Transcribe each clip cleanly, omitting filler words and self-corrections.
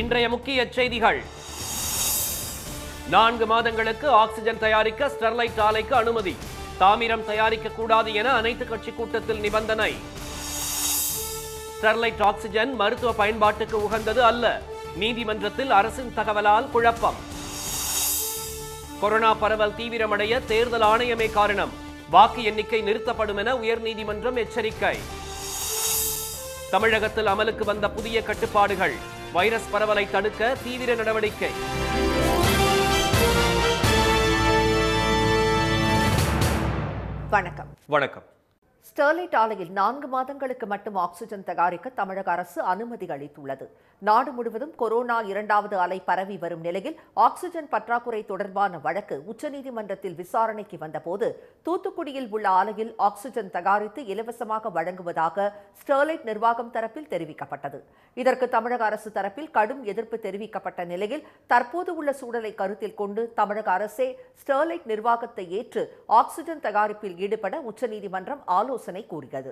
இன்றைய முக்கிய செய்திகள். 4 மாதங்களுக்கு ஆக்சிஜன் தயாரிக்க ஸ்டெர்லைட் ஆலைக்கு அனுமதி. தாமிரம் தயாரிக்க கூடாது என அனைத்து கட்சி கூட்டத்தில் நிபந்தனை. ஸ்டெர்லைட் ஆக்சிஜன் மருத்துவ பயன்பாட்டுக்கு உகந்தது அல்ல. நீதிமன்றத்தில் அரசின் தகவலால் குழப்பம். கொரோனா பரவல் தீவிரமடைய தேர்தல் ஆணையமே காரணம். வாக்கு எண்ணிக்கை நிறுத்தப்படும் என உயர்நீதிமன்றம் எச்சரிக்கை. தமிழகத்தில் அமலுக்கு வந்த புதிய கட்டுப்பாடுகள். வைரஸ் பரவலை தடுக்க தீவிர நடவடிக்கை. வணக்கம். ஸ்டெர்லைட் ஆலையில் 4 மாதங்களுக்கு மட்டும் ஆக்சிஜன் தயாரிக்க தமிழக அரசு அனுமதி அளித்துள்ளது. நாடு முழுவதும் கொரோனா 2வது அலை பரவி வரும் நிலையில் ஆக்சிஜன் பற்றாக்குறை தொடர்பான வழக்கு உச்சநீதிமன்றத்தில் விசாரணைக்கு வந்தபோது தூத்துக்குடியில் உள்ள ஆலையில் ஆக்சிஜன் தயாரித்து இலவசமாக வழங்குவதாக ஸ்டெர்லைட் நிர்வாகம் தரப்பில் தெரிவிக்கப்பட்டது. இதற்கு தமிழக அரசு தரப்பில் கடும் எதிர்ப்பு தெரிவிக்கப்பட்ட நிலையில் தற்போது உள்ள சூழலை கருத்தில் கொண்டு தமிழக அரசே ஸ்டெர்லைட் நிர்வாகத்தை ஏற்று ஆக்சிஜன் தயாரிப்பில் ஈடுபட உச்சநீதிமன்றம் ஆலோசனை கூறியது.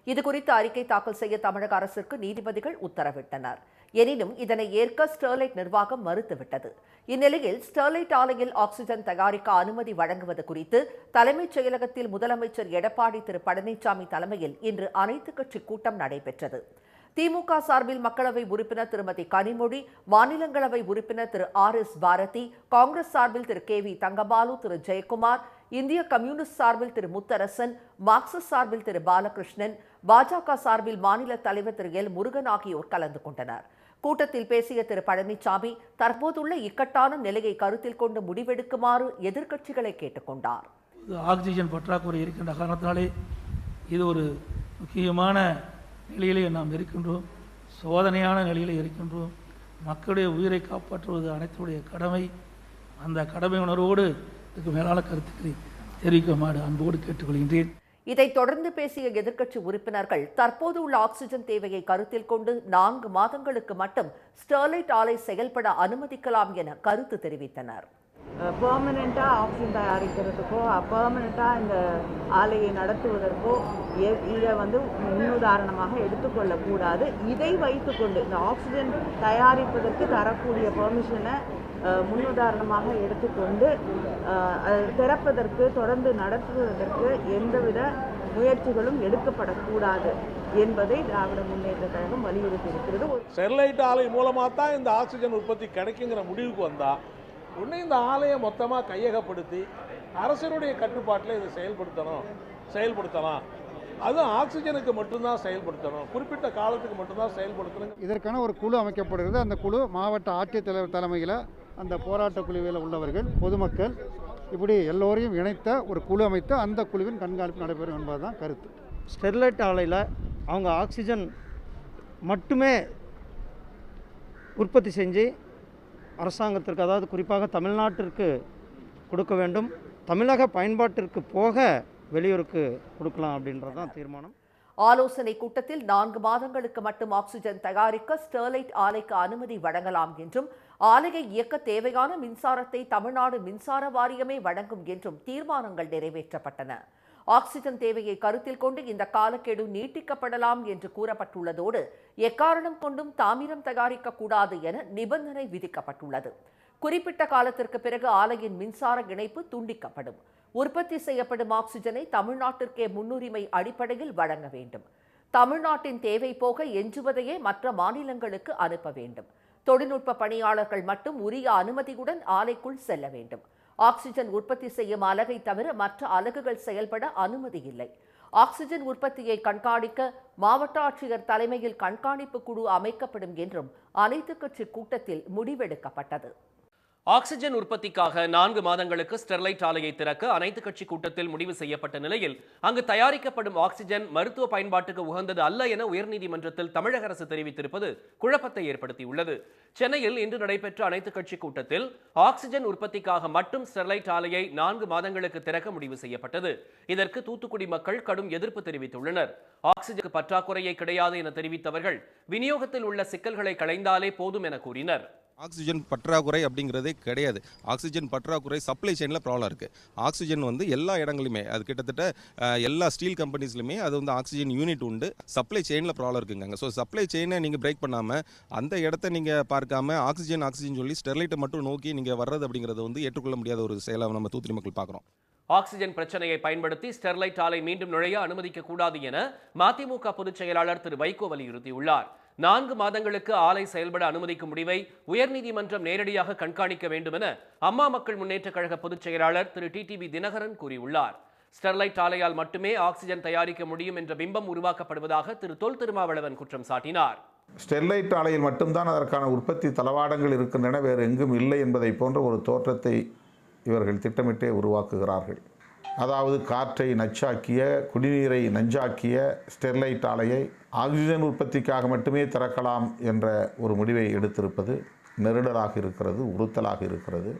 இதுகுறித்து அறிக்கை தாக்கல் செய்ய தமிழக அரசுக்கு நீதிபதிகள் உத்தரவிட்டனர். எனினும் இதனை ஏற்க ஸ்டெர்லைட் நிர்வாகம் மறுத்துவிட்டது. இந்நிலையில் ஸ்டெர்லைட் ஆலையில் ஆக்சிஜன் தயாரிக்க அனுமதி வழங்குவது குறித்து தலைமைச் செயலகத்தில் முதலமைச்சர் எடப்பாடி பழனிசாமி தலைமையில் இன்று அனைத்துக் கட்சி கூட்டம் நடைபெற்றது. திமுக சார்பில் மக்களவை உறுப்பினர் திருமதி கனிமொழி, மாநிலங்களவை உறுப்பினர் திரு RS பாரதி, காங்கிரஸ் சார்பில் திரு KV தங்கபாலு, திரு ஜெயக்குமார், இந்திய கம்யூனிஸ்ட் சார்பில் திரு முத்தரசன், மார்க்சிஸ்ட் சார்பில் திரு பாலகிருஷ்ணன், பாஜக சார்பில் மாநில தலைவர் திரு L முருகன் ஆகியோர் கலந்து கொண்டனர். கூட்டத்தில் பேசிய திரு பழனிசாமி தற்போதுள்ள இக்கட்டான நிலையை கருத்தில் கொண்டு முடிவெடுக்குமாறு எதிர்க்கட்சிகளை கேட்டுக்கொண்டார். ஆக்சிஜன் பற்றாக்குறை இருக்கின்ற காரணத்தினாலே இது ஒரு முக்கியமான நிலையிலே நாம் இருக்கின்றோம். சோதனையான நிலையிலே இருக்கின்றோம். மக்களுடைய உயிரை காப்பாற்றுவது அனைத்துடைய கடமை. அந்த கடமை உணர்வோடு இதுக்கு மேலான கருத்துக்களை தெரிவிக்குமாறு அன்போடு கேட்டுக்கொள்கின்றேன். இதைத் தொடர்ந்து பேசிய எதிர்க்கட்சி உறுப்பினர்கள் தற்போது உள்ள ஆக்சிஜன் தேவையை கருத்தில் கொண்டு 4 மாதங்களுக்கு மட்டும் ஸ்டெர்லைட் ஆலை செயல்பட அனுமதிக்கலாம் என கருத்து தெரிவித்தனர். பெர்மனெண்ட்டாக ஆக்சிஜன் தயாரிக்கிறதுக்கோ பெர்மனெண்ட்டாக இந்த ஆலையை நடத்துவதற்கோ இதை முன்னுதாரணமாக எடுத்துக்கொள்ளக்கூடாது. இதை வைத்துக்கொண்டு இந்த ஆக்சிஜன் தயாரிப்பதற்கு தரக்கூடிய பெர்மிஷனை முன்னுதாரணமாக எடுத்துக்கொண்டு திறப்பதற்கு தொடர்ந்து நடத்துவதற்கு எந்தவித முயற்சிகளும் எடுக்கப்படக்கூடாது என்பதை திராவிட முன்னேற்ற கழகம் வலியுறுத்தி இருக்கிறது. ஸ்டெர்லைட் ஆலை மூலமாக தான் இந்த ஆக்சிஜன் உற்பத்தி கிடைக்குங்கிற முடிவுக்கு வந்தால் உடனே இந்த ஆலையை மொத்தமாக கையகப்படுத்தி அரசனுடைய கட்டுப்பாட்டில் இதை செயல்படுத்தலாம். அதுவும் ஆக்சிஜனுக்கு மட்டும்தான் செயல்படுத்தணும், குறிப்பிட்ட காலத்துக்கு மட்டும்தான் செயல்படுத்தணும். இதற்கான ஒரு குழு அமைக்கப்படுகிறது. அந்த குழு மாவட்ட ஆட்சித்தலைவர் தலைமையில் அந்த போராட்ட குழுவில் உள்ளவர்கள், பொதுமக்கள், இப்படி எல்லோரையும் இணைத்த ஒரு குழு அமைத்து அந்த குழுவின் கண்காணிப்பு நடைபெறும் என்பதுதான் கருத்து. ஸ்டெர்லைட் ஆலையில் அவங்க ஆக்சிஜன் மட்டுமே உற்பத்தி செஞ்சு அரசாங்கத்திற்கு, அதாவது குறிப்பாக தமிழ்நாட்டிற்கு கொடுக்க வேண்டும். தமிழக பயன்பாட்டிற்கு போக வெளியூருக்கு கொடுக்கலாம் அப்படின்றது தான் தீர்மானம். ஆலோசனை கூட்டத்தில் 4 மாதங்களுக்கு மட்டும் ஆக்சிஜன் தயாரிக்க ஸ்டெர்லைட் ஆலைக்கு அனுமதி வழங்கலாம் என்றும் ஆலையை இயக்க தேவையான மின்சாரத்தை தமிழ்நாடு மின்சார வாரியமே வழங்கும் என்றும் தீர்மானங்கள் நிறைவேற்றப்பட்டன. ஆக்சிஜன் தேவையை கருத்தில் கொண்டு இந்த காலக்கெடு நீட்டிக்கப்படலாம் என்று கூறப்பட்டுள்ளதோடு எக்காரணம் கொண்டும் தாமிரம் தயாரிக்க கூடாது என நிபந்தனை விதிக்கப்பட்டுள்ளது. குறிப்பிட்ட காலத்திற்கு பிறகு ஆலையின் மின்சார இணைப்பு துண்டிக்கப்படும். உற்பத்தி செய்யப்படும் ஆக்சிஜனை தமிழ்நாட்டிற்கே முன்னுரிமை அடிப்படையில் வழங்க வேண்டும். தமிழ்நாட்டின் தேவை போக எஞ்சுவதையே மற்ற மாநிலங்களுக்கு அனுப்ப வேண்டும். தொழில்நுட்ப பணியாளர்கள் மட்டும் உரிய அனுமதியுடன் ஆலைக்குள் செல்ல வேண்டும். ஆக்சிஜன் உற்பத்தி செய்யும் அலகை தவிர மற்ற அலகுகள் செயல்பட அனுமதி இல்லை. ஆக்சிஜன் உற்பத்தியை கண்காணிக்க மாவட்ட ஆட்சியர் தலைமையில் கண்காணிப்பு குழு அமைக்கப்படும் என்றும் அனைத்துக் கட்சி கூட்டத்தில் முடிவெடுக்கப்பட்டது. ஆக்சிஜன் உற்பத்திக்காக 4 மாதங்களுக்கு ஸ்டெர்லைட் ஆலையை திறக்க அனைத்து கட்சி கூட்டத்தில் முடிவு செய்யப்பட்ட நிலையில் அங்கு தயாரிக்கப்படும் ஆக்சிஜன் மருத்துவ பயன்பாட்டுக்கு உகந்தது அல்ல என உயர்நீதிமன்றத்தில் தமிழக அரசு தெரிவித்திருப்பது குழப்பத்தை ஏற்படுத்தியுள்ளது. சென்னையில் இன்று நடைபெற்ற அனைத்து கட்சி கூட்டத்தில் ஆக்சிஜன் உற்பத்திக்காக மட்டும் ஸ்டெர்லைட் ஆலையை 4 மாதங்களுக்கு திறக்க முடிவு செய்யப்பட்டது. இதற்கு தூத்துக்குடி மக்கள் கடும் எதிர்ப்பு தெரிவித்துள்ளனர். ஆக்சிஜனுக்கு பற்றாக்குறையே கிடையாது என தெரிவித்தவர்கள் விநியோகத்தில் உள்ள சிக்கல்களை களைந்தாலே போதும் என கூறினர். ஆக்சிஜன் பற்றாக்குறை அப்படிங்கிறதே கிடையாது. ஆக்சிஜன் பற்றாக்குறை சப்ளை செயினில் ப்ராப்ளம் இருக்குது. ஆக்சிஜன் வந்து எல்லா இடங்களுமே, அது கிட்டத்தட்ட எல்லா ஸ்டீல் கம்பெனிஸ்லையுமே அது வந்து ஆக்சிஜன் யூனிட் உண்டு. சப்ளை செயினில் ப்ராப்ளம் இருக்குங்க. ஸோ சப்ளை செயினை நீங்கள் பிரேக் பண்ணாமல் அந்த இடத்த நீங்கள் பார்க்காம ஆக்சிஜன் சொல்லி ஸ்டெர்லைட்டை மட்டும் நோக்கி நீங்கள் வர்றது அப்படிங்கிறது வந்து ஏற்றுக்கொள்ள முடியாத ஒரு செயலாக நம்ம தூத்துக்குடி மக்கள் பார்க்குறோம். ஆக்சிஜன் பிரச்சனையை பயன்படுத்தி ஸ்டெர்லைட் ஆலை மீண்டும் நுழைய அனுமதிக்க கூடாது என மதிமுக பொதுச் செயலாளர் திரு வைகோ வலியுறுத்தியுள்ளார். 4 மாதங்களுக்கு ஆலை செயல்பட அனுமதிக்கும் முடிவை உயர்நீதிமன்றம் நேரடியாக கண்காணிக்க வேண்டும் என அம்மா மக்கள் முன்னேற்ற கழக பொதுச் செயலாளர் திரு டிடிவி தினகரன் கூறியுள்ளார். ஸ்டெர்லைட் ஆலையால் மட்டுமே ஆக்சிஜன் தயாரிக்க முடியும் என்ற பிம்பம் உருவாக்கப்படுவதாக திரு தொல் திருமாவளவன் குற்றம் சாட்டினார். ஸ்டெர்லைட் ஆலையில் மட்டும்தான் அதற்கான உற்பத்தி தளவாடங்கள் இருக்கின்றன, வேறு எங்கும் இல்லை என்பதை போன்ற ஒரு தோற்றத்தை இவர்கள் திட்டமிட்டே உருவாக்குகிறார்கள். அதாவது காற்றை நச்சாக்கிய, குடிநீரை நஞ்சாக்கிய ஸ்டெர்லைட் ஆலையை ஆக்சிஜன் உற்பத்திக்காக மட்டுமே திறக்கலாம் என்ற ஒரு முடிவை எடுத்திருப்பது நெருடலாக இருக்கிறது, உறுத்தலாக இருக்கிறது.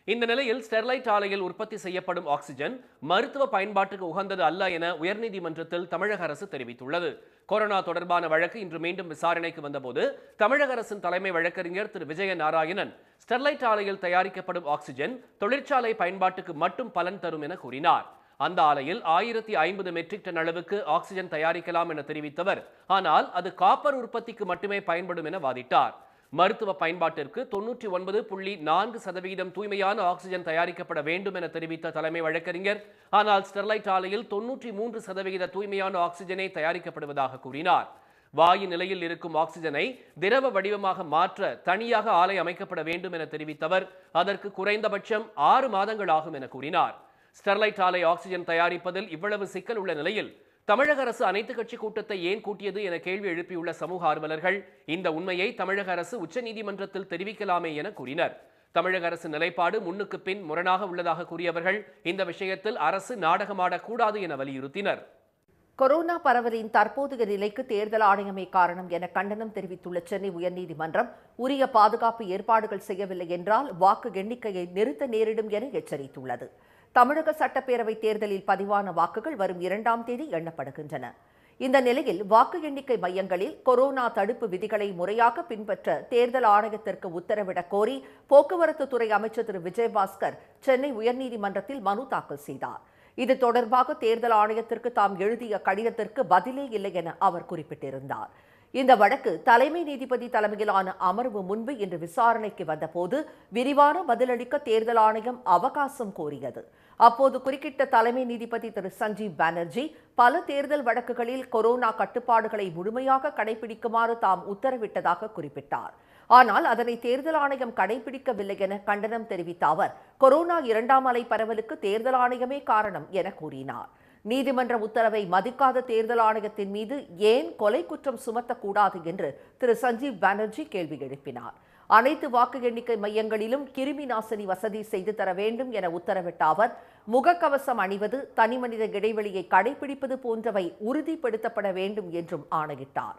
இந்த நிலையில் ஸ்டெர்லைட் ஆலையில் உற்பத்தி செய்யப்படும் ஆக்சிஜன் மருத்துவ பயன்பாட்டுக்கு உகந்தது அல்ல என உயர்நீதிமன்றத்தில் தமிழக அரசு தெரிவித்துள்ளது. கொரோனா தொடர்பான வழக்கு இன்று மீண்டும் விசாரணைக்கு வந்தபோது தமிழக அரசின் தலைமை வழக்கறிஞர் திரு விஜய நாராயணன் ஸ்டெர்லைட் ஆலையில் தயாரிக்கப்படும் ஆக்சிஜன் தொழிற்சாலை பயன்பாட்டுக்கு மட்டும் பலன் தரும் என கூறினார். அந்த ஆலையில் 1050 மெட்ரிக் டன் அளவுக்கு ஆக்சிஜன் தயாரிக்கலாம் என தெரிவித்தவர், ஆனால் அது காப்பர் உற்பத்திக்கு மட்டுமே பயன்படும் என வாதிட்டார். மருத்துவ பயன்பாட்டிற்கு 99.4% தூய்மையான ஆக்சிஜன் தயாரிக்கப்பட வேண்டும் என தெரிவித்த தலைமை வழக்கறிஞர், ஆனால் ஸ்டெர்லைட் ஆலையில் 93% தூய்மையான ஆக்சிஜனே தயாரிக்கப்படுவதாக கூறினார். வாயு நிலையில் இருக்கும் ஆக்சிஜனை திரவ வடிவமாக மாற்ற தனியாக ஆலை அமைக்கப்பட வேண்டும் என தெரிவித்தவர், அதற்கு குறைந்தபட்சம் 6 மாதங்கள் ஆகும் என கூறினார். ஸ்டெர்லைட் ஆலை ஆக்சிஜன் தயாரிப்பதில் இவ்வளவு சிக்கல் உள்ள நிலையில் தமிழக அரசு அனைத்து கட்சி கூட்டத்தை ஏன் கூட்டியது என கேள்வி எழுப்பியுள்ள சமூக ஆர்வலர்கள் இந்த உண்மையை தமிழக அரசு உச்சநீதிமன்றத்தில் தெரிவிக்கலாமே என கூறினர். தமிழக அரசு நிலைப்பாடு முன்னுக்கு பின் முரணாக உள்ளதாக கூறியவர்கள் இந்த விஷயத்தில் அரசு நாடகமாடக்கூடாது என வலியுறுத்தினர். கொரோனா பரவலின் தற்போதைய நிலைக்கு தேர்தல் ஆணையமே காரணம் என கண்டனம் தெரிவித்துள்ள சென்னை உயர்நீதிமன்றம் உரிய பாதுகாப்பு ஏற்பாடுகள் செய்யவில்லை என்றால் வாக்கு எண்ணிக்கையை நிறுத்த நேரிடும் என எச்சரித்துள்ளது. தமிழக சட்டப்பேரவைத் தேர்தலில் பதிவான வாக்குகள் வரும் 2ஆம் தேதி எண்ணப்படுகின்றன. இந்த நிலையில் வாக்கு எண்ணிக்கை மையங்களில் கொரோனா தடுப்பு விதிகளை முறையாக பின்பற்ற தேர்தல் ஆணையத்திற்கு உத்தரவிடக் கோரி போக்குவரத்து துறை அமைச்சர் திரு விஜயபாஸ்கர் சென்னை உயர்நீதிமன்றத்தில் மனு தாக்கல் செய்தார். இது தொடர்பாக தேர்தல் ஆணையத்திற்கு தாம் எழுதிய கடிதத்திற்கு பதிலே இல்லை என அவர் குறிப்பிட்டிருந்தார். இந்த வழக்கு தலைமை நீதிபதி தலைமையிலான அமர்வு முன்பு இன்று விசாரணைக்கு வந்தபோது விரிவான பதிலளிக்க தேர்தல் ஆணையம் அவகாசம் கோரியது. அப்போது குறுக்கிட்ட தலைமை நீதிபதி திரு சஞ்சீவ் பானர்ஜி பல தேர்தல் வழக்குகளில் கொரோனா கட்டுப்பாடுகளை முழுமையாக கடைபிடிக்குமாறு தாம் உத்தரவிட்டதாக குறிப்பிட்டார். ஆனால் அதனை தேர்தல் ஆணையம் கடைபிடிக்கவில்லை என கண்டனம் தெரிவித்த அவர் கொரோனா 2ஆம் அலை பரவலுக்கு தேர்தல் ஆணையமே காரணம் என கூறினார். நீதிமன்ற உத்தரவை மதிக்காத தேர்தல் ஆணையத்தின் மீது ஏன் கொலை குற்றம் சுமத்தக்கூடாது என்று திரு சஞ்சீவ் பானர்ஜி கேள்வி எழுப்பினார். அனைத்து வாக்கு எண்ணிக்கை மையங்களிலும் கிருமி நாசினி வசதி செய்து தர வேண்டும் என உத்தரவிட்ட அவர் முகக்கவசம் அணிவது, தனிமனித இடைவெளியை கடைபிடிப்பது போன்றவை உறுதிப்படுத்தப்பட வேண்டும் என்றும் ஆணையிட்டார்.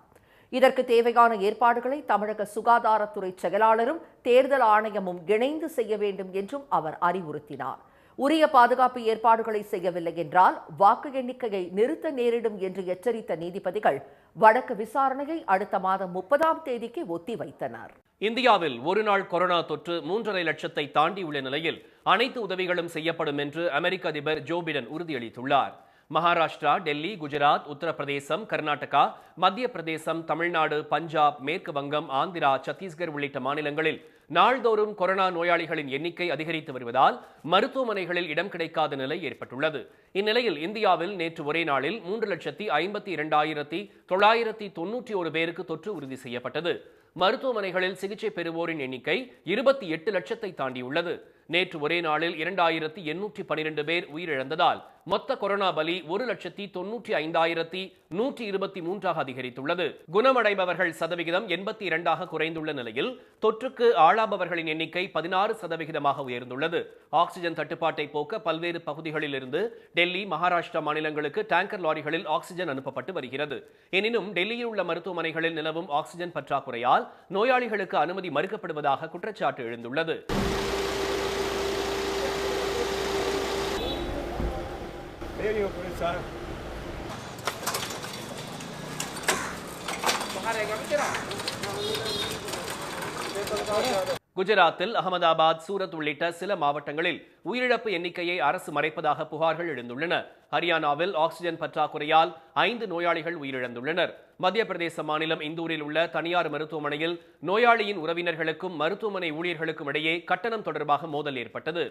இதற்கு தேவையான ஏற்பாடுகளை தமிழக சுகாதாரத்துறை செயலாளரும் தேர்தல் ஆணையமும் இணைந்து செய்ய வேண்டும் என்றும் அவர் அறிவுறுத்தினார். உரிய பாதுகாப்பு ஏற்பாடுகளை செய்யவில்லை என்றால் வாக்கு எண்ணிக்கையை நிறுத்த நேரிடும் என்று எச்சரித்த நீதிபதிகள் வழக்கு விசாரணையை அடுத்த மாதம் 30ஆம் தேதிக்கு ஒத்திவைத்தனர். இந்தியாவில் ஒருநாள் கொரோனா தொற்று 3.5 லட்சத்தை தாண்டியுள்ள நிலையில் அனைத்து உதவிகளும் செய்யப்படும் என்று அமெரிக்க அதிபர் ஜோ பிடன் உறுதியளித்துள்ளார். மகாராஷ்டிரா, டெல்லி, குஜராத், உத்தரப்பிரதேசம், கர்நாடகா, மத்திய பிரதேசம், தமிழ்நாடு, பஞ்சாப், மேற்கு வங்கம், ஆந்திரா, சத்தீஸ்கர் உள்ளிட்ட மாநிலங்களில் நாள்தோறும் கொரோனா நோயாளிகளின் எண்ணிக்கை அதிகரித்து வருவதால் மருத்துவமனைகளில் இடம் கிடைக்காத நிலை ஏற்பட்டுள்ளது. இந்நிலையில் இந்தியாவில் நேற்று ஒரே நாளில் 3,52,991 பேருக்கு தொற்று உறுதி செய்யப்பட்டது. மருத்துவமனைகளில் சிகிச்சை பெறுவோரின் எண்ணிக்கை 28 லட்சத்தை தாண்டியுள்ளது. நேற்று ஒரே நாளில் 2,812 பேர் உயிரிழந்ததால் மொத்த கொரோனா பலி 1,95,123 அதிகரித்துள்ளது. குணமடைபவர்கள் சதவிகிதம் 82 குறைந்துள்ள நிலையில் தொற்றுக்கு ஆளாபவர்களின் எண்ணிக்கை 16% உயர்ந்துள்ளது. ஆக்சிஜன் தட்டுப்பாட்டை போக்க பல்வேறு பகுதிகளில் இருந்து டெல்லி, மகாராஷ்டிரா மாநிலங்களுக்கு டேங்கர் லாரிகளில் ஆக்சிஜன் அனுப்பப்பட்டு வருகிறது. எனினும் டெல்லியில் உள்ள மருத்துவமனைகளில் நிலவும் ஆக்சிஜன் பற்றாக்குறையால் நோயாளிகளுக்கு அனுமதி மறுக்கப்படுவதாக குற்றச்சாட்டு எழுந்துள்ளது. குஜராத்தில் அகமதாபாத், சூரத் உள்ளிட்ட சில மாவட்டங்களில் உயிரிழப்பு எண்ணிக்கையை அரசு மறைப்பதாக புகார்கள் எழுந்துள்ளன. ஹரியானாவில் ஆக்சிஜன் பற்றாக்குறையால் 5 நோயாளிகள் உயிரிழந்துள்ளனர். மத்திய பிரதேச மாநிலம் இந்தூரில் உள்ள தனியார் மருத்துவமனையில் நோயாளியின் உறவினர்களுக்கும் மருத்துவமனை ஊழியர்களுக்கும் இடையே கட்டணம் தொடர்பாக மோதல் ஏற்பட்டது.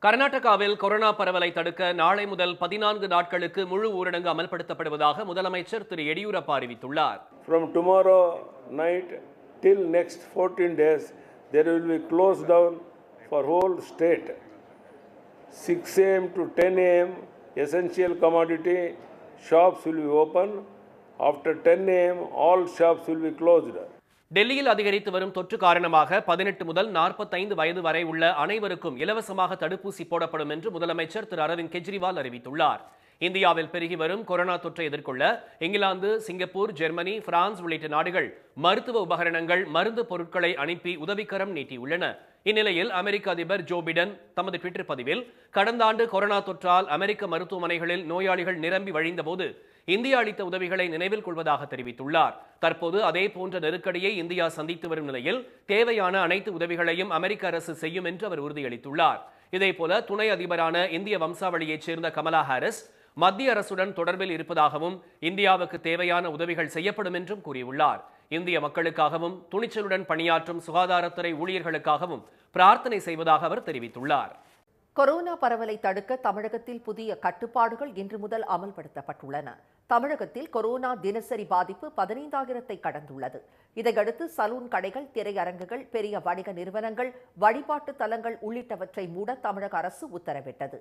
கர்நாடகாவில் கொரோனா பரவலை தடுக்க நாளை முதல் 14 நாட்களுக்கு முழு ஊரடங்கு அமல்படுத்தப்படுவதாக முதலமைச்சர் திரு எடியூரப்பா அறிவித்துள்ளார். From tomorrow night till next 14 days, there will be closed down for whole state. 6 a.m. to 10 a.m. essential commodity shops will be open. After 10 a.m. all shops will be closed. டெல்லியில் அதிகரித்து வரும் தொற்று காரணமாக 18 முதல் 45 வயது வரை உள்ள அனைவருக்கும் இலவசமாக தடுப்பூசி போடப்படும் என்று முதலமைச்சர் திரு அரவிந்த் கெஜ்ரிவால் அறிவித்துள்ளார். இந்தியாவில் பெருகி வரும் கொரோனா தொற்றை எதிர்கொள்ள இங்கிலாந்து, சிங்கப்பூர், ஜெர்மனி, பிரான்ஸ் உள்ளிட்ட நாடுகள் மருத்துவ உபகரணங்கள், மருந்து பொருட்களை அனுப்பி உதவிக்கரம் நீட்டியுள்ளன. இந்நிலையில் அமெரிக்க அதிபர் ஜோ பிடன் தமது ட்விட்டர் பதிவில் கடந்த ஆண்டு கொரோனா தொற்றால் அமெரிக்க மருத்துவமனைகளில் நோயாளிகள் நிரம்பி வழிந்தபோது இந்தியா அளித்த உதவிகளை நினைவில் கொள்வதாக தெரிவித்துள்ளார். தற்போது அதே போன்ற நெருக்கடியை இந்தியா சந்தித்து வரும் நிலையில் தேவையான அனைத்து உதவிகளையும் அமெரிக்க அரசு செய்யும் என்று அவர் உறுதியளித்துள்ளார். இதேபோல துணை அதிபரான இந்திய வம்சாவளியைச் சேர்ந்த கமலா ஹாரிஸ் மத்திய அரசுடன் தொடர்பில் இருப்பதாகவும் இந்தியாவுக்கு தேவையான உதவிகள் செய்யப்படும் என்றும் கூறியுள்ளார். இந்திய மக்களுக்காகவும் துணிச்சலுடன் பணியாற்றும் சுகாதாரத்துறை ஊழியர்களுக்காகவும் பிரார்த்தனை செய்வதாக அவர் தெரிவித்துள்ளார். கொரோனா பரவலை தடுக்க தமிழகத்தில் புதிய கட்டுப்பாடுகள் இன்று முதல் அமல்படுத்தப்பட்டுள்ளன. தமிழகத்தில் கொரோனா தினசரி பாதிப்பு 15,000-ஐ கடந்துள்ளது. இதையடுத்து சலூன் கடைகள், திரையரங்குகள், பெரிய வணிக நிறுவனங்கள், வழிபாட்டு தலங்கள் உள்ளிட்டவற்றை மூட தமிழக அரசு உத்தரவிட்டது.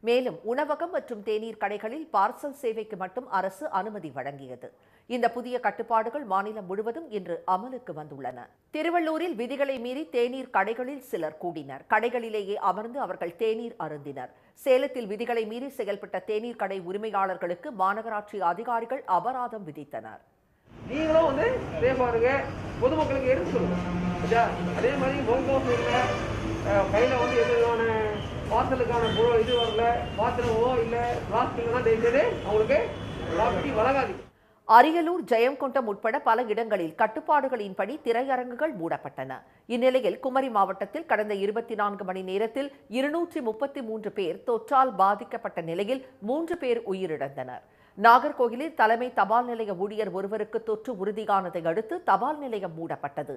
மேலும் உணவகம் மற்றும் தேநீர் கடைகளில் பார்சல் சேவைக்கு மட்டும் அரசு அனுமதி வழங்கியது. இந்த புதிய கட்டுப்பாடுகள் மாநிலம் முழுவதும் இன்று அமலுக்கு வந்துள்ளன. திருவள்ளூரில் விதிகளை மீறி தேநீர் கடைகளில் சிலர் கூடினர். கடைகளிலேயே அமர்ந்து அவர்கள் தேநீர் அருந்தினர். சேலத்தில் விதிகளை மீறி செயல்பட்ட தேநீர் கடை உரிமையாளர்களுக்கு மாநகராட்சி அதிகாரிகள் அபராதம் விதித்தனர். நீங்களும் சேஃபா இருங்க, பொதுமக்களுக்கு எடுத்து சொல்லுங்க. அதே மாதிரி கையில எதுவான வாசலுக்கான இது வரல, பாத்திரமோ இல்ல பிளாஸ்டிக் தான் தெரிஞ்சது அவங்களுக்கு வழங்காதீங்க. அரியலூர், ஜெயங்கொண்டம் உட்பட பல இடங்களில் கட்டுப்பாடுகளின்படி திரையரங்குகள் மூடப்பட்டன. இந்நிலையில் குமரி மாவட்டத்தில் கடந்த 24 மணி நேரத்தில் 233 பேர் தொற்றால் பாதிக்கப்பட்ட நிலையில் 3 பேர் உயிரிழந்தனர். நாகர்கோயிலில் தலைமை தபால் நிலைய ஊழியர் ஒருவருக்கு தொற்று உறுதியானதை அடுத்து தபால் நிலையம் மூடப்பட்டது.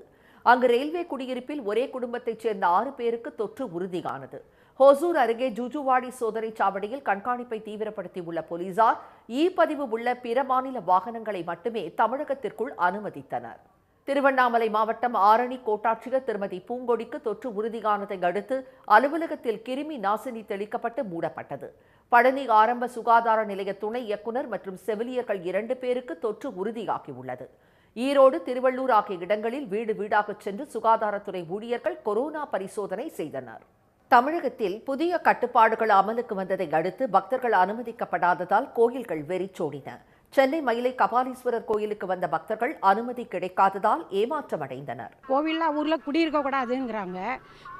அங்கு ரயில்வே குடியிருப்பில் ஒரே குடும்பத்தைச் சேர்ந்த 6 பேருக்கு தொற்று உறுதியானது. ஹோசூர் அருகே ஜூஜுவாடி சோதனை சாவடியில் கண்காணிப்பை தீவிரப்படுத்தியுள்ள போலீசார் பதிவு உள்ள பிற மாநில வாகனங்களை மட்டுமே தமிழகத்திற்குள் அனுமதித்தனர். திருவண்ணாமலை மாவட்டம் ஆரணி கோட்டாட்சியர் திருமதி பூங்கொடிக்கு தொற்று உறுதியானதை அடுத்து அலுவலகத்தில் கிருமி நாசினி தெளிக்கப்பட்டு மூடப்பட்டது. பழனி ஆரம்ப சுகாதார நிலைய துணை இயக்குநர் மற்றும் செவிலியர்கள் 2 பேருக்கு தொற்று உறுதியாகியுள்ளது. ஈரோடு, திருவள்ளூர் ஆகிய இடங்களில் வீடு வீடாக சென்று சுகாதாரத்துறை ஊழியர்கள் கொரோனா பரிசோதனை செய்தனர். தமிழகத்தில் புதிய கட்டுப்பாடுகள் அமலுக்கு வந்ததை அடுத்து பக்தர்கள் அனுமதிக்கப்படாததால் கோயில்கள் வெறிச்சோடின. சென்னை மயிலை கபாலீஸ்வரர் கோயிலுக்கு வந்த பக்தர்கள் அனுமதி கிடைக்காததால் ஏமாற்றமடைந்தனர். கோவில்ல ஊர்ல குடியிருக்க கூடாதுங்கிறாங்க,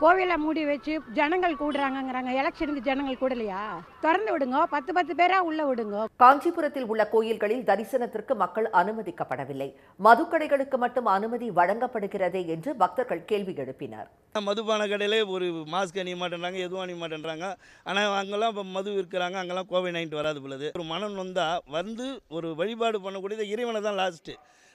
கோவிலை மூடி வச்சு ஜனங்கள் கூடுறாங்கிறாங்க. எலெக்ஷனுக்கு ஜனங்கள் கூடலையா? திறந்து விடுங்க, 10 பேரா உள்ள விடுங்க. காஞ்சிபுரத்தில் உள்ள கோயில்களில் தரிசனத்திற்கு மக்கள் அனுமதிக்கப்படவில்லை. மதுக்கடைகளுக்கு மட்டும் அனுமதி வழங்கப்படுகிறதே என்று பக்தர்கள் கேள்வி எழுப்பினர். மதுபான கடையிலே ஒரு மாஸ்க் அணிய மாட்டேன்றாங்க, எதுவும் அணிய மாட்டேன்றாங்க. ஆனால் அங்கெல்லாம் இப்போ மது விற்கிறாங்க, அங்கெல்லாம் கோவிட்-19 வராது பொழுது. ஒரு மனம் வந்தால் வந்து ஒரு வழிபாடு பண்ணக்கூடியது இறைவனை தான் லாஸ்ட்டு.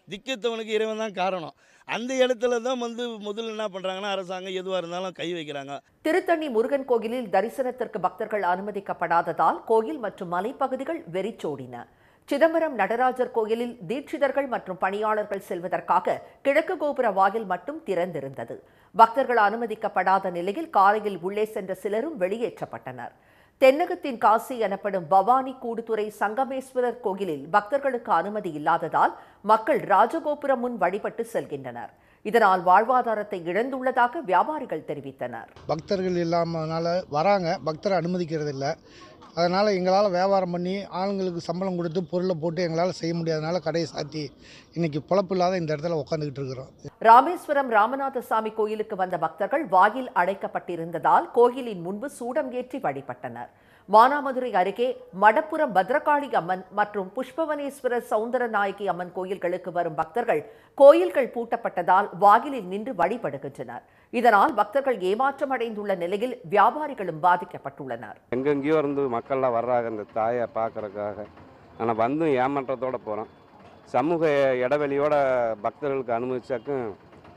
திக்கத்தவனுக்கு இறைவன் தான் காரணம். அந்த இடத்துல தான் முதல்ல என்ன பண்ணுறாங்கன்னா அரசாங்கம் எதுவாக இருந்தாலும் கை வைக்கிறாங்க. திருத்தணி முருகன் கோயிலில் தரிசனத்திற்கு பக்தர்கள் அனுமதிக்கப்படாததால் கோயில் மற்றும் மலைப்பகுதிகள் வெறிச்சோடின. சிதம்பரம் நடராஜர் கோயிலில் தீட்சிதர்கள் மற்றும் பணியாளர்கள் செல்வதற்காக கிழக்கு கோபுர வாயில் மட்டும் திறந்திருந்தது. பக்தர்கள் அனுமதிக்கப்படாத நிலையில் காலையில் உள்ளே சென்ற சிலரும் வெளியேற்றப்பட்டனர். தென்னகத்தின் காசி எனப்படும் பவானி கூடுதுறை சங்கமேஸ்வரர் கோயிலில் பக்தர்களுக்கு அனுமதி இல்லாததால் மக்கள் ராஜகோபுரம் முன் வழிபட்டு செல்கின்றனர். இதனால் வாழ்வாதாரத்தை இழந்துள்ளதாக வியாபாரிகள் தெரிவித்தனர். பக்தர்கள் இல்லாமனால வராங்க, பக்தரை அனுமதிக்கிறது இல்லை. அதனால் எங்களால் வியாபாரம் பண்ணி ஆளுங்களுக்கு சம்பளம் கொடுத்து பொருளை போட்டு எங்களால் செய்ய முடியாதனால கடையை சாத்தி இன்னைக்கு பொழப்பு இல்லாத இந்த இடத்துல உட்காந்துக்கிட்டு இருக்கிறோம். ராமேஸ்வரம் ராமநாதசாமி கோயிலுக்கு வந்த பக்தர்கள் வாயில் அடைக்கப்பட்டிருந்ததால் கோயிலின் முன்பு சூடம் ஏற்றி வழிபட்டனர். மானாமதுரை அருகே மடப்புரம் பத்ரகாளி அம்மன் மற்றும் புஷ்பவனேஸ்வரர் சவுந்தரநாயகி அம்மன் கோயில்களுக்கு வரும் பக்தர்கள் கோயில்கள் பூட்டப்பட்டதால் வாயிலில் நின்று வழிபடுகின்றனர். இதனால் பக்தர்கள் ஏமாற்றம் அடைந்துள்ள நிலையில் வியாபாரிகளும் பாதிக்கப்பட்டுள்ளனர். எங்கெங்கேயோ இருந்து மக்கள்லாம் வர்றாங்க இந்த தாயை பார்க்கறதுக்காக. ஆனால் வந்து ஏமாற்றத்தோடு போகிறோம். சமூக இடைவெளியோட பக்தர்களுக்கு அனுமதிச்சாக்கும்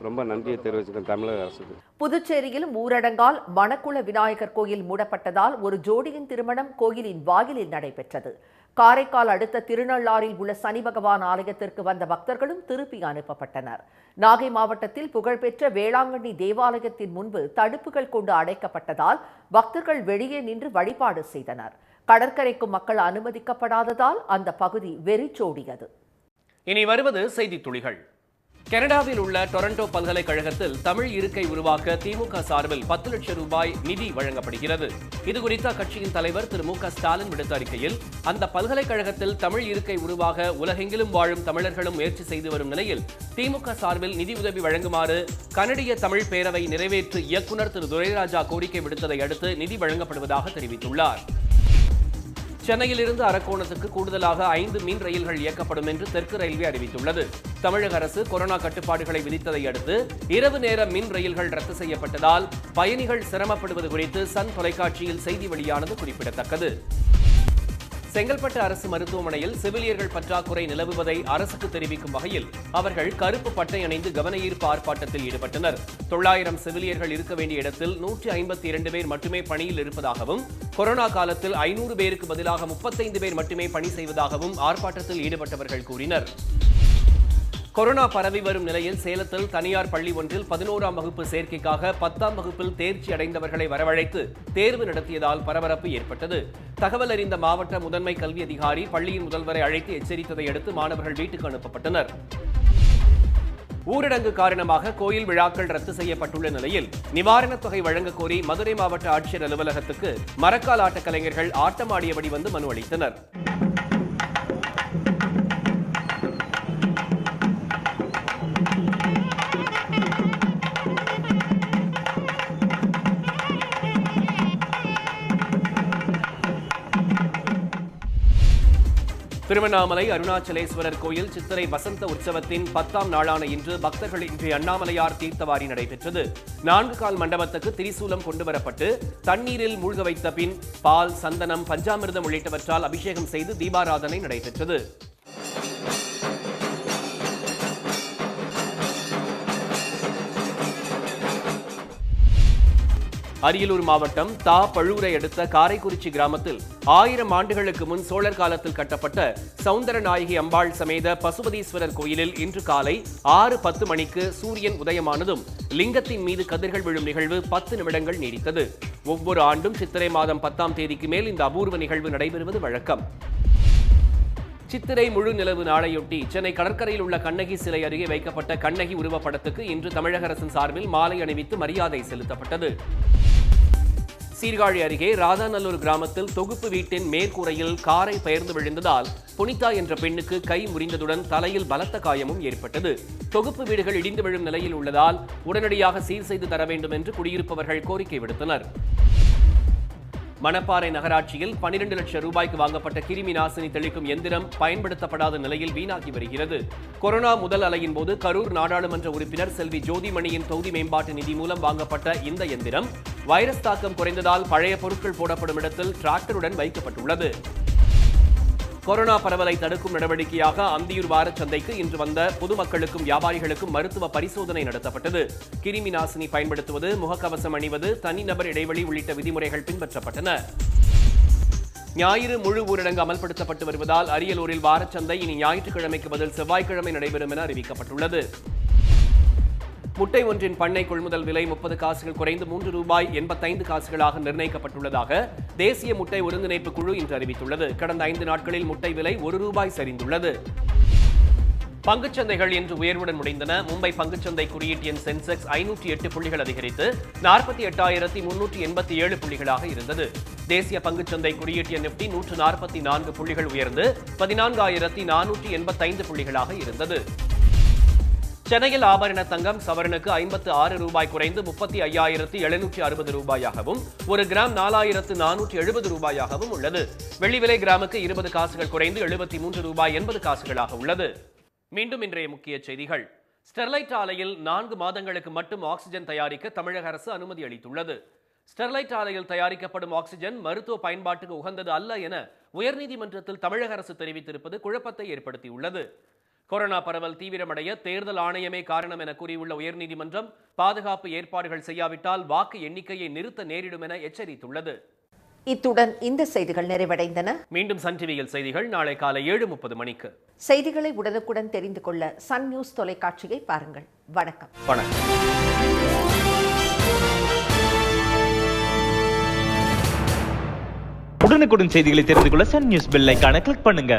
ரொம்ப நன்றியை தெரிவிச்சுக்கிறேன் தமிழக அரசுக்கு. புதுச்சேரியிலும் ஊரடங்கால் மணக்குள விநாயகர் கோயில் மூடப்பட்டதால் ஒரு ஜோடியின் திருமணம் கோயிலின் வாயிலில் நடைபெற்றது. காரைக்கால் அடுத்த திருநள்ளாறில் உள்ள சனி பகவான் ஆலயத்திற்கு வந்த பக்தர்களும் திருப்பி அனுப்பப்பட்டனர். நாகை மாவட்டத்தில் புகழ்பெற்ற வேளாங்கண்ணி தேவாலயத்தின் முன்பு தடுப்புகள் கொண்டு அடைக்கப்பட்டதால் பக்தர்கள் வெளியே நின்று வழிபாடு செய்தனர். கடற்கரைக்கும் மக்கள் அனுமதிக்கப்படாததால் அந்த பகுதி வெறிச்சோடியது. இனி வருவது செய்தி துளிகள். கனடாவில் உள்ள டொரண்டோ பல்கலைக்கழகத்தில் தமிழ் இருக்கை உருவாக்க திமுக சார்பில் 10 லட்சம் ரூபாய் நிதி வழங்கப்படுகிறது. இதுகுறித்து அக்கட்சியின் தலைவர் திரு மு க ஸ்டாலின் விடுத்த அறிக்கையில், அந்த பல்கலைக்கழகத்தில் தமிழ் இருக்கை உருவாக உலகெங்கிலும் வாழும் தமிழர்களும் முயற்சி செய்து வரும் நிலையில் திமுக சார்பில் நிதி உதவி வழங்குமாறு கனடிய தமிழ் பேரவை நிறைவேற்று இயக்குநர் திரு துரைராஜா கோரிக்கை விடுத்ததை அடுத்து நிதி வழங்கப்படுவதாக தெரிவித்துள்ளார். சென்னையிலிருந்து அரக்கோணத்துக்கு கூடுதலாக 5 மீன் ரயில்கள் இயக்கப்படும் என்று தெற்கு ரயில்வே அறிவித்துள்ளது. தமிழக அரசு கொரோனா கட்டுப்பாடுகளை விதித்ததை அடுத்து இரவு நேர மின் ரயில்கள் ரத்து செய்யப்பட்டதால் பயணிகள் சிரமப்படுவது குறித்து சன் தொலைக்காட்சியில் செய்தி வெளியானது குறிப்பிடத்தக்கது. செங்கல்பட்டு அரசு மருத்துவமனையில் செவிலியர்கள் பற்றாக்குறை நிலவுவதை அரசுக்கு தெரிவிக்கும் வகையில் அவர்கள் கருப்பு பட்டை அணிந்து கவனஈர்ப்பு ஆர்ப்பாட்டத்தில் ஈடுபட்டனர். 900 செவிலியர்கள் இருக்க வேண்டிய இடத்தில் 152 பேர் மட்டுமே பணியில் இருப்பதாகவும், கொரோனா காலத்தில் 500 பேருக்கு பதிலாக 35 பேர் மட்டுமே பணி செய்வதாகவும் ஆர்ப்பாட்டத்தில் ஈடுபட்டவர்கள் கூறினர். கொரோனா பரவி வரும் நிலையில் சேலத்தில் தனியார் பள்ளி ஒன்றில் 11ஆம் வகுப்பு சேர்க்கைக்காக 10ஆம் வகுப்பில் தேர்ச்சி அடைந்தவர்களை வரவழைத்து தேர்வு நடத்தியதால் பரபரப்பு ஏற்பட்டது. தகவல் அறிந்த மாவட்ட முதன்மை கல்வி அதிகாரி பள்ளியின் முதல்வரை அழைத்து எச்சரித்ததை அடுத்து மாணவர்கள் வீட்டுக்கு அனுப்பப்பட்டனர். ஊரடங்கு காரணமாக கோயில் விழாக்கள் ரத்து செய்யப்பட்டுள்ள நிலையில் நிவாரணத் தொகை வழங்கக் கோரி மதுரை மாவட்ட ஆட்சியர் அலுவலகத்துக்கு மரக்கால் ஆட்டக் கலைஞர்கள் ஆட்டமாடியபடி வந்து மனு அளித்தனர். திருவண்ணாமலை அருணாச்சலேஸ்வரர் கோயில் சித்திரை வசந்த உற்சவத்தின் 10ஆம் நாளான இன்று பக்தர்களின்றி அண்ணாமலையார் தீர்த்தவாரி நடைபெற்றது. 4 கால் மண்டபத்துக்கு திரிசூலம் கொண்டுவரப்பட்டு தண்ணீரில் மூழ்க வைத்த பின் பால், சந்தனம், பஞ்சாமிர்தம் உள்ளிட்டவற்றால் அபிஷேகம் செய்து தீபாராதனை நடைபெற்றது. அரியலூர் மாவட்டம் பழுவூரை அடுத்த காரைக்குறிச்சி கிராமத்தில் 1000 ஆண்டுகளுக்கு முன் சோழர் காலத்தில் கட்டப்பட்ட சவுந்தரநாயகி அம்பாள் சமேத பசுபதீஸ்வரர் கோயிலில் இன்று காலை 6:10 மணிக்கு சூரியன் உதயமானதும் லிங்கத்தின் மீது கதிர்கள் விழும் நிகழ்வு 10 நிமிடங்கள் நீடித்தது. ஒவ்வொரு ஆண்டும் சித்திரை மாதம் 10ஆம் தேதிக்கு மேல் இந்த அபூர்வ நிகழ்வு நடைபெறுவது வழக்கம். சித்திரை முழு நிலவு நாளையொட்டி சென்னை கடற்கரையில் உள்ள கண்ணகி சிலை அருகே வைக்கப்பட்ட கண்ணகி உருவப்படத்துக்கு இன்று தமிழக அரசின் சார்பில் மாலை அணிவித்து மரியாதை செலுத்தப்பட்டது. சீர்காழி அருகே ராதாநல்லூர் கிராமத்தில் தொகுப்பு வீட்டின் மேற்கூரையில் காரை பெயர்ந்து விழுந்ததால் புனிதா என்ற பெண்ணுக்கு கை முறிந்ததுடன் தலையில் பலத்த காயமும் ஏற்பட்டது. தொகுப்பு வீடுகள் இடிந்து விழும் நிலையில் உள்ளதால் உடனடியாக சீர் செய்து தர வேண்டும் என்று குடியிருப்பவர்கள் கோரிக்கை விடுத்தனர். மணப்பாறை நகராட்சியில் 12 லட்சம் ரூபாய்க்கு வாங்கப்பட்ட கிருமி நாசினி தெளிக்கும் எந்திரம் பயன்படுத்தப்படாத நிலையில் வீணாகி வருகிறது. கொரோனா முதல் அலையின் போது கரூர் நாடாளுமன்ற உறுப்பினர் செல்வி ஜோதிமணியின் தொகுதி மேம்பாட்டு நிதி மூலம் வாங்கப்பட்ட இந்த எந்திரம் வைரஸ் தாக்கம் குறைந்ததால் பழைய பொருட்கள் போடப்படும் இடத்தில் டிராக்டருடன் வைக்கப்பட்டுள்ளது. கொரோனா பரவலை தடுக்கும் நடவடிக்கையாக அந்தியூர் வாரச்சந்தைக்கு இன்று வந்த பொதுமக்களுக்கும் வியாபாரிகளுக்கும் மருத்துவ பரிசோதனை நடத்தப்பட்டது. கிருமி நாசினி பயன்படுத்துவது, முகக்கவசம் அணிவது, தனிநபர் இடைவெளி உள்ளிட்ட விதிமுறைகள் பின்பற்றப்பட்டன. ஞாயிறு முழு ஊரடங்கு அமல்படுத்தப்பட்டு வருவதால் அரியலூரில் வாரச்சந்தை இனி ஞாயிற்றுக்கிழமைக்கு பதில் செவ்வாய்க்கிழமை நடைபெறும் என அறிவிக்கப்பட்டுள்ளது. முட்டை ஒன்றின் பண்ணை கொள்முதல் விலை 30 காசுகள் குறைந்து ₹3.85 நிர்ணயிக்கப்பட்டுள்ளதாக தேசிய முட்டை ஒருங்கிணைப்பு குழு இன்று அறிவித்துள்ளது. கடந்த 5 நாட்களில் முட்டை விலை ₹1 சரிந்துள்ளது. பங்குச்சந்தைகள் இன்று உயர்வுடன் முடிந்தன. மும்பை பங்குச்சந்தை குறியீட்டு எண் சென்செக்ஸ் 508 புள்ளிகள் அதிகரித்து 48,387 புள்ளிகளாக இருந்தது. தேசிய பங்குச்சந்தை குறியீட்டிய நிப்டி 144 புள்ளிகள் உயர்ந்து 14,485 புள்ளிகளாக இருந்தது. சென்னையில் ஆபரண தங்கம் சவரனுக்கு 56 ரூபாய் குறைந்து 35,760 ரூபாயாகவும், ஒரு கிராம் 4,470 ரூபாயாகவும் உள்ளது. வெள்ளி விலை கிராமுக்கு 20 காசுகள் குறைந்து 73 ரூபாய் 80 காசுகளாக உள்ளது. மீண்டும் இன்றைய முக்கிய செய்திகள். ஸ்டெர்லைட் ஆலையில் 4 மாதங்களுக்கு மட்டும் ஆக்சிஜன் தயாரிக்க தமிழக அரசு அனுமதி அளித்துள்ளது. ஸ்டெர்லைட் ஆலையில் தயாரிக்கப்படும் ஆக்சிஜன் மருத்துவ பயன்பாட்டுக்கு உகந்தது அல்ல என உயர்நீதிமன்றத்தில் தமிழக அரசு தெரிவித்திருப்பது குழப்பத்தை ஏற்படுத்தியுள்ளது. கொரோனா பரவல் தீவிரமடைய தேர்தல் ஆணையமே காரணம் என கூறியுள்ள உயர்நீதிமன்றம் பாதுகாப்பு ஏற்பாடுகள் செய்யாவிட்டால் வாக்கு எண்ணிக்கையை நிறுத்த நேரிடும் என எச்சரித்துள்ளது. இத்துடன் இந்த செய்திகள் நிறைவடைந்தன. மீண்டும் சன் டிவியில் செய்திகள் நாளை காலை 7:30 மணிக்கு. செய்திகளை உடனுக்குடன் தெரிந்து கொள்ள சன் நியூஸ் தொலைக்காட்சியை பாருங்கள். வணக்கம். உடனுக்குடன் செய்திகளை தெரிந்து கொள்ள சன் நியூஸ் பெல் ஐகானை கிளிக் பண்ணுங்க.